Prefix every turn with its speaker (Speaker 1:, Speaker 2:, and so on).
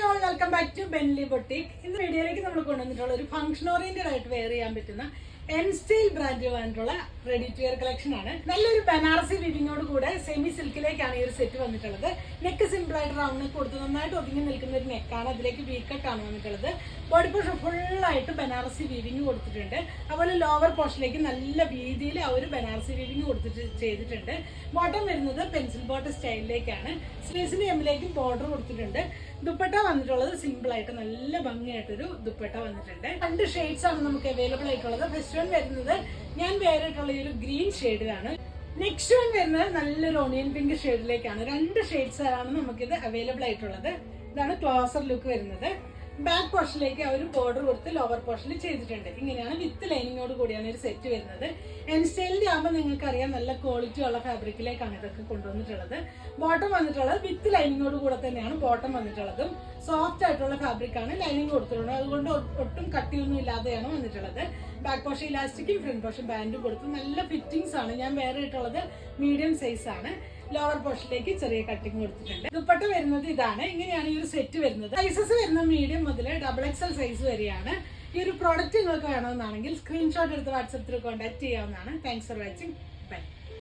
Speaker 1: All welcome back to Benli boutique. ഇന്ന് വീഡിയോയിലേക്ക് നമ്മൾ കൊണ്ടുവന്നിട്ടുള്ള ഒരു ഫംഗ്ഷൻ ഓറിയന്റഡ് ആയിട്ട് വെയർ ചെയ്യാൻ പറ്റുന്ന എൻ സ്റ്റൈൽ ബ്രാൻഡിൽ വന്നിട്ടുള്ള റെഡി ടു വെയർ കളക്ഷൻ ആണ്. നല്ലൊരു ബനാറസി വിവിങ്ങോട് കൂടെ സെമി സിൽക്കിലേക്കാണ് ഈ ഒരു സെറ്റ് വന്നിട്ടുള്ളത്. നെക്ക് സിമ്പിൾ ആയിട്ട് റൗണ്ട് നെക്ക് കൊടുത്ത് നന്നായിട്ട് ഒതുങ്ങി നിൽക്കുന്ന ഒരു നെക്കാണ്. അതിലേക്ക് വി കട്ടാണ് വന്നിട്ടുള്ളത്. ബോഡി പോർഷൻ ഫുള്ളായിട്ട് ബനാറസി വീവിങ് കൊടുത്തിട്ടുണ്ട്. അതുപോലെ ലോവർ പോർഷനിലേക്ക് നല്ല വീതിയിൽ ആ ഒരു ബനാറസി വീവിങ് കൊടുത്തിട്ട് ചെയ്തിട്ടുണ്ട്. ബോട്ടം വരുന്നത് പെൻസിൽ ബോട്ടം സ്റ്റൈലിലേക്കാണ്. സ്ലീവ്സിന് എമ്മിലേക്കും ബോർഡർ കൊടുത്തിട്ടുണ്ട്. ദുപ്പട്ട വന്നിട്ടുള്ളത് സിമ്പിൾ ആയിട്ട് നല്ല ഭംഗിയായിട്ടൊരു ദുപ്പട്ട വന്നിട്ടുണ്ട്. 2 ഷെയ്ഡ്സ് ആണ് നമുക്ക് അവൈലബിൾ ആയിട്ടുള്ളത്. ഫസ്റ്റ് വൺ വരുന്നത് ഞാൻ വേറിട്ടുള്ള ഈ ഒരു ഗ്രീൻ ഷെയ്ഡിലാണ്. നെക്സ്റ്റ് വൺ വരുന്നത് നല്ലൊരു ഓണിയൻ പിങ്ക് ഷെയ്ഡിലേക്കാണ്. 2 ഷെയ്ഡ്സ് ആണ് നമുക്കിത് അവൈലബിൾ ആയിട്ടുള്ളത്. ഇതാണ് ക്ലോസർ ലുക്ക് വരുന്നത്. ബാക്ക് പോർഷനിലേക്ക് ആ ഒരു ബോർഡർ കൊടുത്ത് ലോവർ പോർഷനിൽ ചെയ്തിട്ടുണ്ട്. ഇങ്ങനെയാണ് വിത്ത് ലൈനിങ്ങോട് കൂടിയാണ് ഒരു സെറ്റ് വരുന്നത്. എൻ സ്റ്റൈലിന്റെ ആകുമ്പോൾ നിങ്ങൾക്കറിയാം നല്ല ക്വാളിറ്റി ഉള്ള ഫാബ്രിക്കിലേക്കാണ് ഇതൊക്കെ കൊണ്ടുവന്നിട്ടുള്ളത്. ബോട്ടം വന്നിട്ടുള്ളത് വിത്ത് ലൈനിങ്ങോട് കൂടെ തന്നെയാണ് ബോട്ടം വന്നിട്ടുള്ളതും. സോഫ്റ്റ് ആയിട്ടുള്ള ഫാബ്രിക് ആണ് ലൈനിങ് കൊടുത്തിട്ടുള്ളത്. അതുകൊണ്ട് ഒട്ടും കട്ടിയൊന്നും ഇല്ലാതെയാണ് വന്നിട്ടുള്ളത്. ബാക്ക് പോർഷൻ ഇലാസ്റ്റിക്കും ഫ്രണ്ട് പോർഷൻ ബാൻഡും കൊടുത്ത് നല്ല ഫിറ്റിംഗ്സ് ആണ്. ഞാൻ വേറെ ഇട്ടുള്ളത് മീഡിയം സൈസ് ആണ്. ലോവർ പോർഷനിലേക്ക് ചെറിയ കട്ടിങ് കൊടുത്തിട്ടുണ്ട്. ദുപ്പട്ട വരുന്നത് ഇതാണ്. ഇങ്ങനെയാണ് ഈ ഒരു സെറ്റ് വരുന്നത്. സൈസസ് വരുന്നത് മീഡിയം മുതൽ XXL സൈസ് വരെയാണ്. ഈ ഒരു പ്രോഡക്റ്റ് നിങ്ങൾക്ക് വേണമെന്നാണെങ്കിൽ സ്ക്രീൻഷോട്ട് എടുത്ത് വാട്സാപ്പിൽ കോൺടാക്ട് ചെയ്യാവുന്നതാണ്. Thanks for watching.